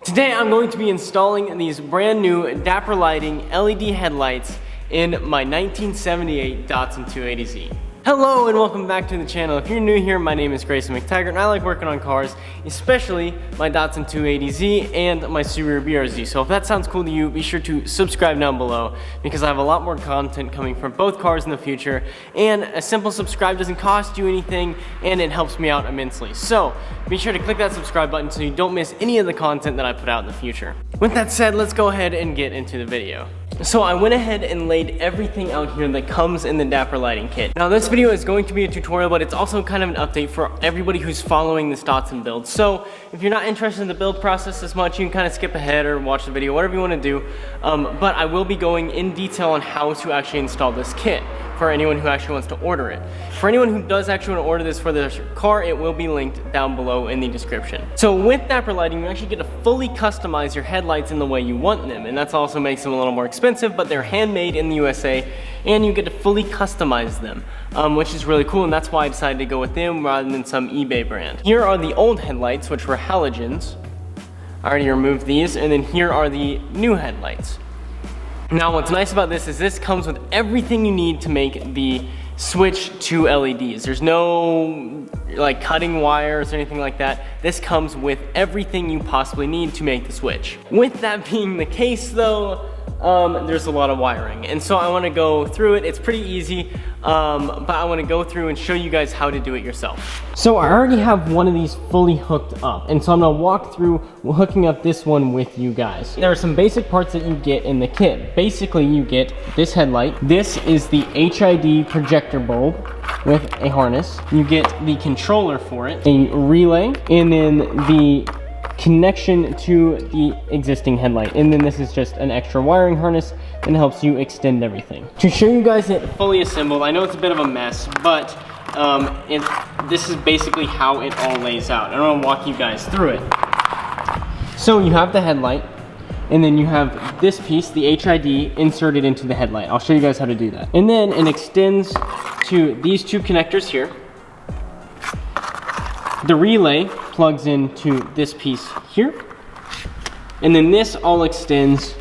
Today I'm going to be installing these brand new Dapper Lighting LED headlights in my 1978 Datsun 280Z. Hello and welcome back to the channel. If you're new here, my name is Grayson McTaggart and I like working on cars, especially my Datsun 280Z and my Subaru BRZ. So if that sounds cool to you, be sure to subscribe down below because I have a lot more content coming from both cars in the future, and a simple subscribe doesn't cost you anything and it helps me out immensely. So be sure to click that subscribe button so you don't miss any of the content that I put out in the future. With that said, let's go ahead and get into the video. So I went ahead and laid everything out here that comes in the Dapper Lighting kit. Now this video is going to be a tutorial, but it's also kind of an update for everybody who's following this Datsun build. So if you're not interested in the build process as much, you can kind of skip ahead or watch the video, whatever you want to do. But I will be going in detail on how to actually install this kit for anyone who actually wants to order it. For anyone who does actually want to order this for their car, it will be linked down below in the description. So with Dapper Lighting, you actually get to fully customize your headlights in the way you want them, and that's also makes them a little more expensive, but they're handmade in the USA, and you get to fully customize them, which is really cool, and that's why I decided to go with them rather than some eBay brand. Here are the old headlights, which were halogens. I already removed these, and then here are the new headlights. Now what's nice about this is this comes with everything you need to make the switch to LEDs. There's no like cutting wires or anything like that. This comes with everything you possibly need to make the switch. With that being the case though, there's a lot of wiring, and so I want to go through it. It's pretty easy, but I want to go through and show you guys how to do it yourself. So I already have one of these fully hooked up, and so I'm going to walk through hooking up this one with you guys. There are some basic parts that you get in the kit. Basically, you get this headlight. This is the HID projector bulb with a harness. You get the controller for it, a relay, and then the connection to the existing headlight, and then this is just an extra wiring harness that helps you extend everything. To show you guys it fully assembled, I know it's a bit of a mess, but this is basically how it all lays out. I want to walk you guys through it. So you have the headlight, and then you have this piece, the HID, inserted into the headlight. I'll show you guys how to do that. And then it extends to these two connectors here. The relay plugs into this piece here, and then this all extends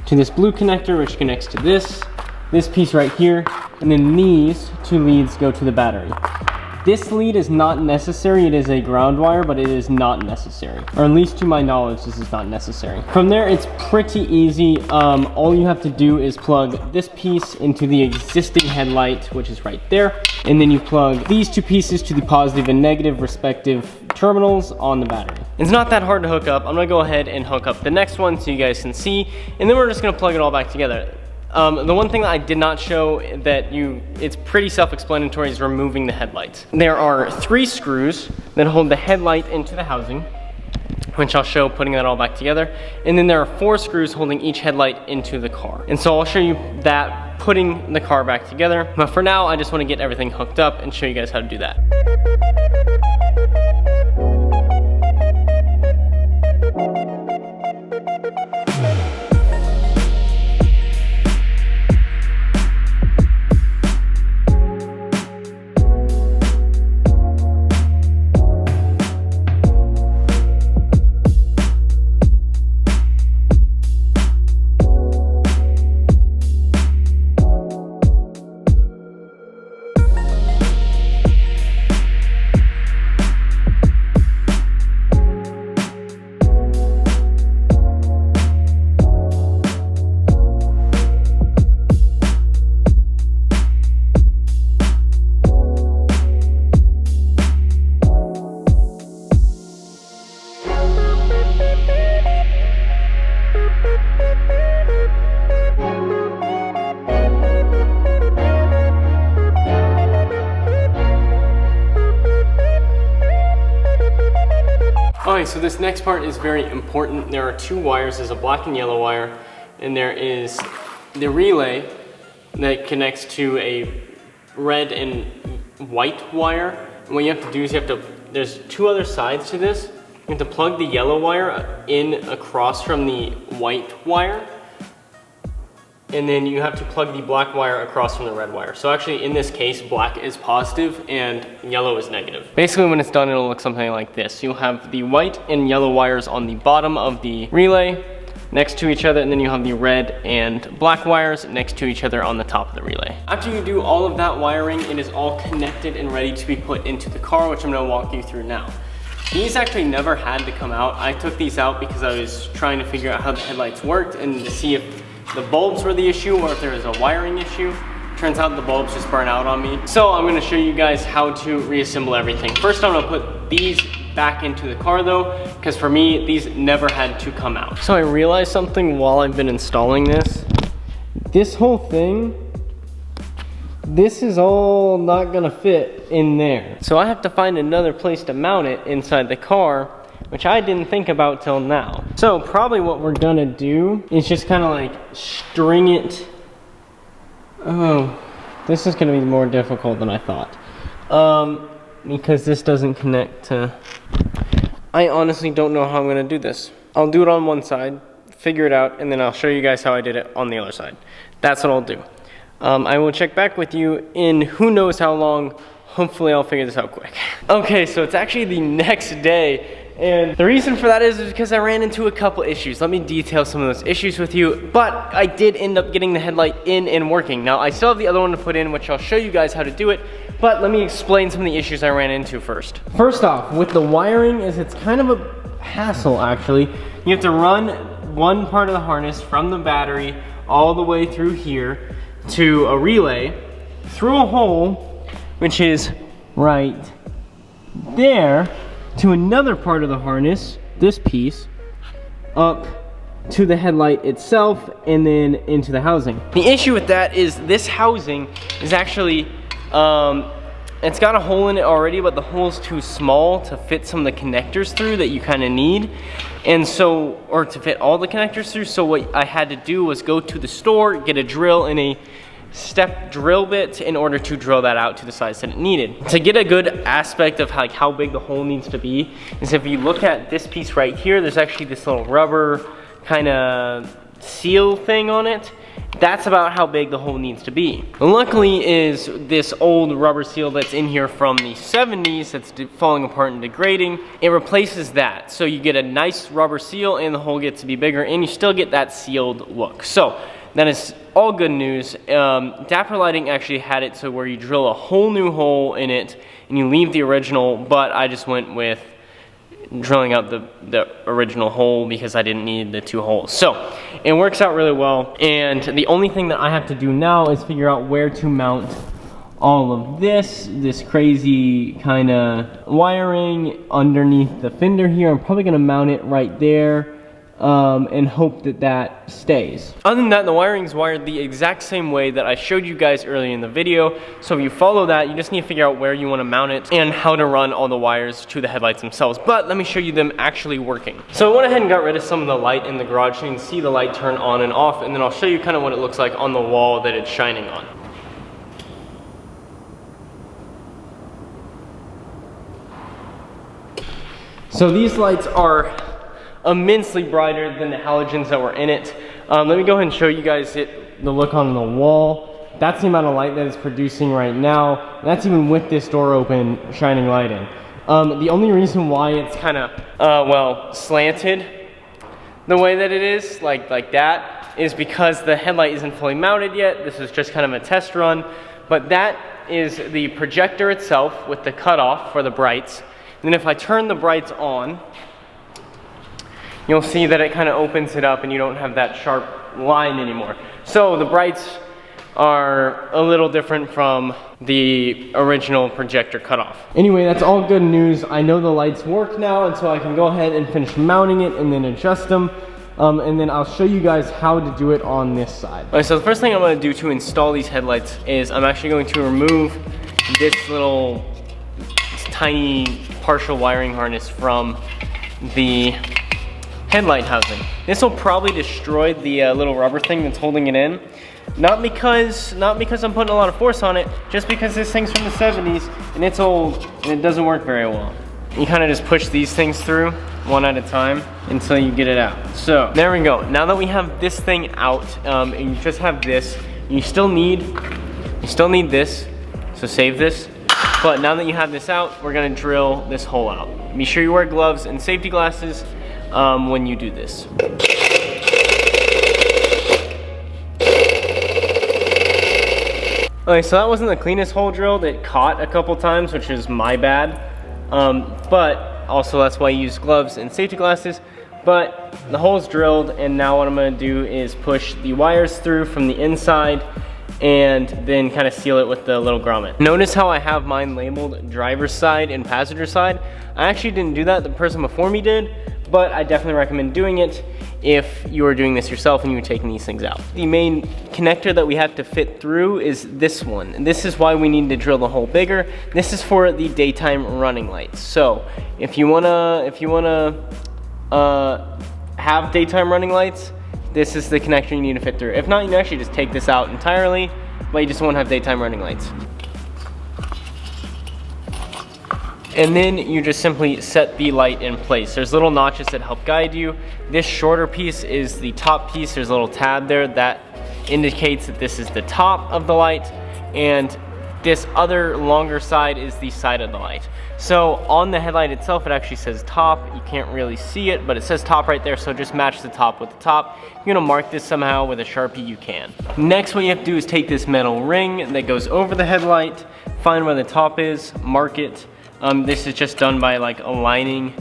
to this blue connector, which connects to this piece right here, and then these two leads go to the battery. This lead is not necessary. It is a ground wire, but it is not necessary, or at least to my knowledge this is not necessary. From there it's pretty easy. All you have to do is plug this piece into the existing headlight, which is right there, and then you plug these two pieces to the positive and negative respective terminals on the battery. It's not that hard to hook up. I'm gonna go ahead and hook up the next one so you guys can see, and then we're just gonna plug it all back together. The one thing that I did not show that it's pretty self-explanatory is removing the headlights. There are 3 screws that hold the headlight into the housing, which I'll show putting that all back together. And then there are 4 screws holding each headlight into the car. And so I'll show you that putting the car back together. But for now, I just want to get everything hooked up and show you guys how to do that. Okay, so this next part is very important. There are 2 wires. There's a black and yellow wire, and there is the relay that connects to a red and white wire. And what you have to do is there's 2 other sides to this. You have to plug the yellow wire in across from the white wire, and then you have to plug the black wire across from the red wire. So actually in this case, black is positive and yellow is negative. Basically when it's done, it'll look something like this. You'll have the white and yellow wires on the bottom of the relay next to each other, and then you have the red and black wires next to each other on the top of the relay. After you do all of that wiring, it is all connected and ready to be put into the car, which I'm gonna walk you through now. These actually never had to come out. I took these out because I was trying to figure out how the headlights worked and to see if the bulbs were the issue or if there was a wiring issue. Turns out the bulbs just burn out on me. So I'm gonna show you guys how to reassemble everything. First, I'm gonna put these back into the car though, because for me, these never had to come out. So I realized something while I've been installing this. This whole thing, this is all not gonna fit in there. So I have to find another place to mount it inside the car, which I didn't think about till now. So probably what we're gonna do is just kind of like string it. Oh, this is gonna be more difficult than I thought. Because this doesn't connect to, I honestly don't know how I'm gonna do this. I'll do it on one side, figure it out, and then I'll show you guys how I did it on the other side. That's what I'll do. I will check back with you in who knows how long. Hopefully I'll figure this out quick. Okay, so it's actually the next day, and the reason for that is because I ran into a couple issues. Let me detail some of those issues with you, but I did end up getting the headlight in and working. Now, I still have the other one to put in, which I'll show you guys how to do it, but let me explain some of the issues I ran into first. First off, with the wiring, it's kind of a hassle, actually. You have to run one part of the harness from the battery all the way through here to a relay, through a hole, which is right there, to another part of the harness, this piece, up to the headlight itself, and then into the housing. The issue with that is this housing is actually, it's got a hole in it already, but the hole's too small to fit some of the connectors through that you kind of need. And so, or to fit all the connectors through, so what I had to do was go to the store, get a drill and a step drill bit in order to drill that out to the size that it needed. To get a good aspect of like how big the hole needs to be is if you look at this piece right here, there's actually this little rubber kind of seal thing on it. That's about how big the hole needs to be. Luckily is this old rubber seal that's in here from the 70s that's falling apart and degrading. It replaces that. So you get a nice rubber seal and the hole gets to be bigger and you still get that sealed look. So that is all good news. Dapper Lighting actually had it so where you drill a whole new hole in it and you leave the original, but I just went with drilling out the original hole because I didn't need the two holes. So it works out really well. And the only thing that I have to do now is figure out where to mount all of this crazy kind of wiring underneath the fender here. I'm probably gonna mount it right there. And hope that that stays. Other than that, the wiring's wired the exact same way that I showed you guys earlier in the video. So if you follow that, you just need to figure out where you want to mount it and how to run all the wires to the headlights themselves. But let me show you them actually working. So I went ahead and got rid of some of the light in the garage so you can see the light turn on and off, and then I'll show you kind of what it looks like on the wall that it's shining on. So these lights are immensely brighter than the halogens that were in it. Let me go ahead and show you guys the look on the wall. That's the amount of light that it's producing right now. That's even with this door open, shining light in. The only reason why it's kind of, well, slanted the way that it is, like that, is because the headlight isn't fully mounted yet. This is just kind of a test run. But that is the projector itself with the cutoff for the brights. And then if I turn the brights on, you'll see that it kind of opens it up and you don't have that sharp line anymore. So the brights are a little different from the original projector cutoff. Anyway, that's all good news. I know the lights work now, and so I can go ahead and finish mounting it and then adjust them. And then I'll show you guys how to do it on this side. All right, so the first thing I'm gonna do to install these headlights is I'm actually going to remove this tiny partial wiring harness from the headlight housing. This will probably destroy the little rubber thing that's holding it in. Not because I'm putting a lot of force on it, just because this thing's from the 70s and it's old and it doesn't work very well. You kind of just push these things through one at a time until you get it out. So there we go. Now that we have this thing out, and you just have this, you still need this, so save this. But now that you have this out, we're gonna drill this hole out. Be sure you wear gloves and safety glasses when you do this. Okay, so that wasn't the cleanest hole drilled. It caught a couple times, which is my bad. But also that's why I use gloves and safety glasses. But the hole's drilled, and now what I'm gonna do is push the wires through from the inside and then kind of seal it with the little grommet. Notice how I have mine labeled driver's side and passenger side. I actually didn't do that, the person before me did, but I definitely recommend doing it if you are doing this yourself and you're taking these things out. The main connector that we have to fit through is this one. And this is why we need to drill the hole bigger. This is for the daytime running lights. So if you wanna have daytime running lights, this is the connector you need to fit through. If not, you can actually just take this out entirely, but you just won't have daytime running lights. And then you just simply set the light in place. There's little notches that help guide you. This shorter piece is the top piece. There's a little tab there that indicates that this is the top of the light, and this other longer side is the side of the light. So on the headlight itself, it actually says top. You can't really see it, but it says top right there, so just match the top with the top. If you're gonna mark this somehow with a Sharpie, you can. Next, what you have to do is take this metal ring that goes over the headlight, find where the top is, mark it. This is just done by like aligning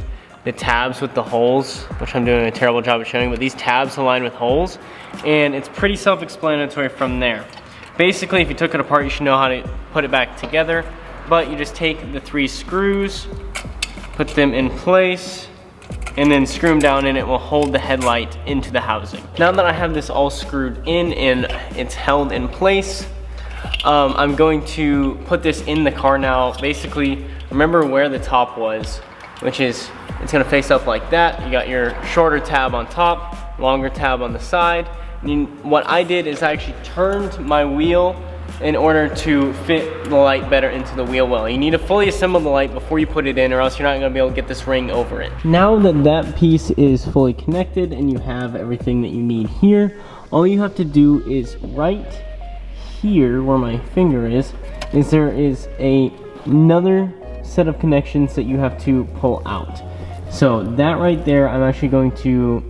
the tabs with the holes, which I'm doing a terrible job of showing, but these tabs align with holes, and it's pretty self-explanatory from there. Basically, if you took it apart, you should know how to put it back together, but you just take the 3 screws, put them in place, and then screw them down, and it will hold the headlight into the housing. Now that I have this all screwed in and it's held in place, I'm going to put this in the car now. Basically, remember where the top was, which is, it's gonna face up like that. You got your shorter tab on top, longer tab on the side. And what I did is I actually turned my wheel in order to fit the light better into the wheel well. You need to fully assemble the light before you put it in, or else you're not gonna be able to get this ring over it. Now that that piece is fully connected and you have everything that you need here, all you have to do is right here where my finger is there is another set of connections that you have to pull out. So that right there, I'm actually going to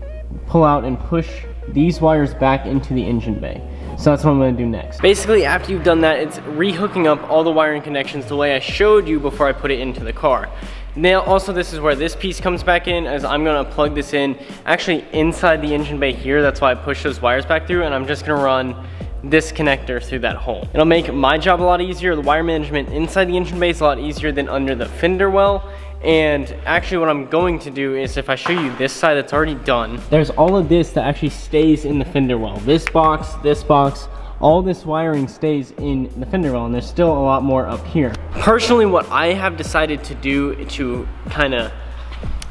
pull out and push these wires back into the engine bay. So that's what I'm gonna do next. Basically, after you've done that, it's re-hooking up all the wiring connections the way I showed you before I put it into the car. Now, also, this is where this piece comes back in, as I'm gonna plug this in actually inside the engine bay here. That's why I push those wires back through, and I'm just gonna run this connector through that hole. It'll make my job a lot easier. The wire management inside the engine bay is a lot easier than under the fender well. And actually what I'm going to do is, if I show you this side that's already done, there's all of this that actually stays in the fender well. This box, all this wiring stays in the fender well, and there's still a lot more up here. Personally, what I have decided to do to kind of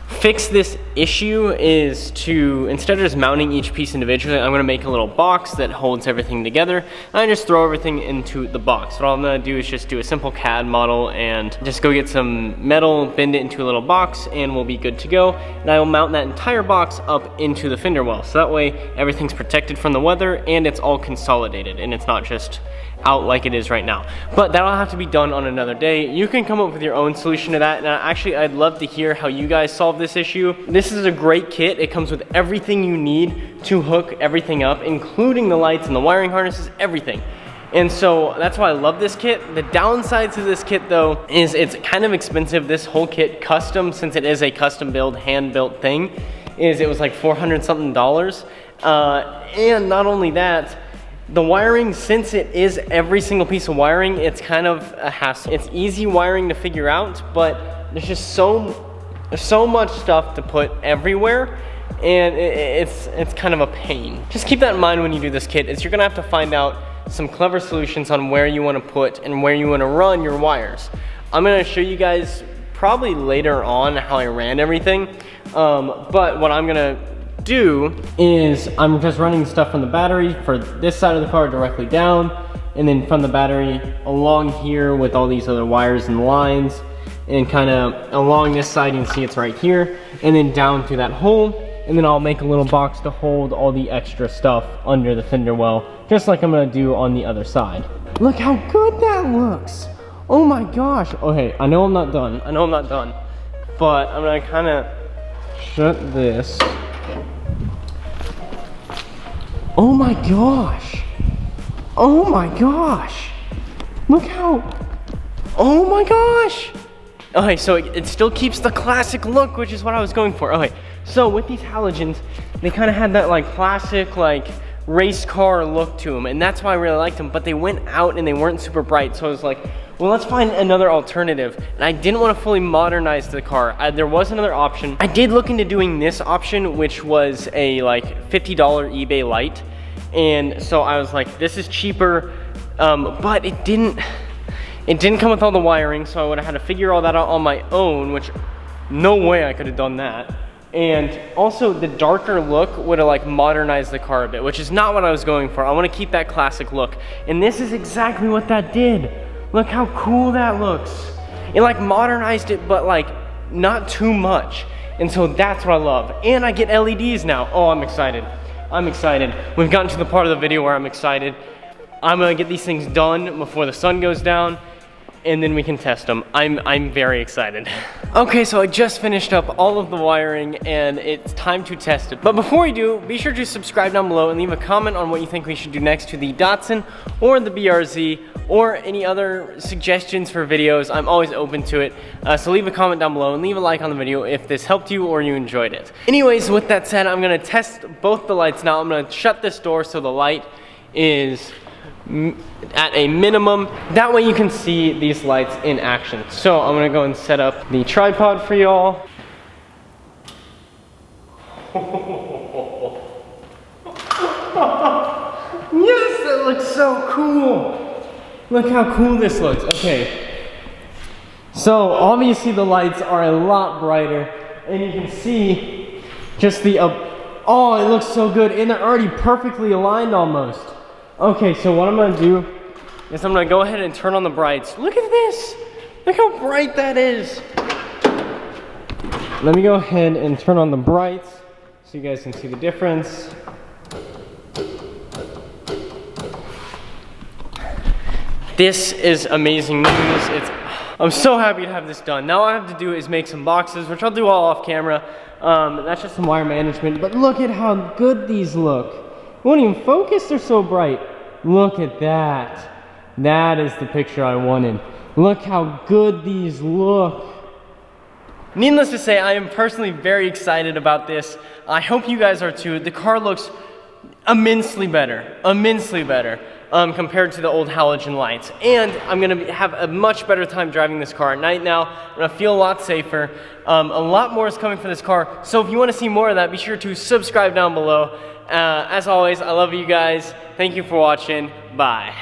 fix this issue is to, instead of just mounting each piece individually, I'm gonna make a little box that holds everything together. And I just throw everything into the box. What I'm gonna do is just do a simple CAD model and just go get some metal, bend it into a little box, and we'll be good to go. And I will mount that entire box up into the fender well. So that way everything's protected from the weather and it's all consolidated and it's not just out like it is right now. But that'll have to be done on another day. You can come up with your own solution to that, and actually I'd love to hear how you guys solve this issue. This is a great kit. It comes with everything you need to hook everything up, including the lights and the wiring harnesses, everything. And so that's why I love this kit. The downside to this kit though is it's kind of expensive. This whole kit, custom, since it is a custom build, hand built thing, it was like $400 something. And not only that, the wiring, since it is every single piece of wiring, it's kind of a hassle. It's easy wiring to figure out, but there's just so much stuff to put everywhere, and it's kind of a pain. Just keep that in mind when you do this kit, is you're gonna have to find out some clever solutions on where you wanna put and where you wanna run your wires. I'm gonna show you guys probably later on how I ran everything, but what I'm gonna do is I'm just running stuff from the battery for this side of the car directly down, and then from the battery along here with all these other wires and lines, and kind of along this side, you can see it's right here, and then down through that hole, and then I'll make a little box to hold all the extra stuff under the fender well, just like I'm gonna do on the other side. Look how good that looks. Oh my gosh. Okay, I know I'm not done. But I'm gonna kind of shut this. Oh my gosh. Oh my gosh. Look how, oh my gosh. Okay, so it still keeps the classic look, which is what I was going for. Okay, so with these halogens, they kind of had that like classic like race car look to them, and that's why I really liked them, but they went out and they weren't super bright, so I was like, well, let's find another alternative. And I didn't want to fully modernize the car. There was another option. I did look into doing this option, which was a like $50 eBay light, and so I was like, this is cheaper, but it didn't come with all the wiring, so I would have had to figure all that out on my own, which no way I could have done that. And also the darker look would have like modernized the car a bit, which is not what I was going for. I want to keep that classic look, and this is exactly what that did. Look how cool that looks. It like modernized it, but like not too much, and so that's what I love. And I get LEDs now. Oh, I'm excited. We've gotten to the part of the video where I'm excited. I'm gonna get these things done before the sun goes down, and then we can test them. I'm very excited. Okay, so I just finished up all of the wiring and it's time to test it. But before we do, be sure to subscribe down below and leave a comment on what you think we should do next to the Datsun or the BRZ, or any other suggestions for videos. I'm always open to it. So leave a comment down below and leave a like on the video if this helped you or you enjoyed it. Anyways, with that said, I'm gonna test both the lights now. I'm gonna shut this door so the light is at a minimum. That way you can see these lights in action. So I'm gonna go and set up the tripod for y'all. Yes, that looks so cool. Look how cool this looks. Okay. So obviously the lights are a lot brighter, and you can see just the, oh, it looks so good, and they're already perfectly aligned almost. Okay, so what I'm gonna do is I'm gonna go ahead and turn on the brights. Look at this. Look how bright that is. Let me go ahead and turn on the brights so you guys can see the difference. This is amazing news. I'm so happy to have this done. Now all I have to do is make some boxes, which I'll do all off camera. That's just some wire management, but look at how good these look. It won't even focus, they're so bright. Look at that. That is the picture I wanted. Look how good these look. Needless to say, I am personally very excited about this. I hope you guys are too. The car looks immensely better compared to the old halogen lights. And I'm gonna have a much better time driving this car at night now. I'm gonna feel a lot safer. A lot more is coming for this car. So if you wanna see more of that, be sure to subscribe down below. As always, I love you guys. Thank you for watching. Bye.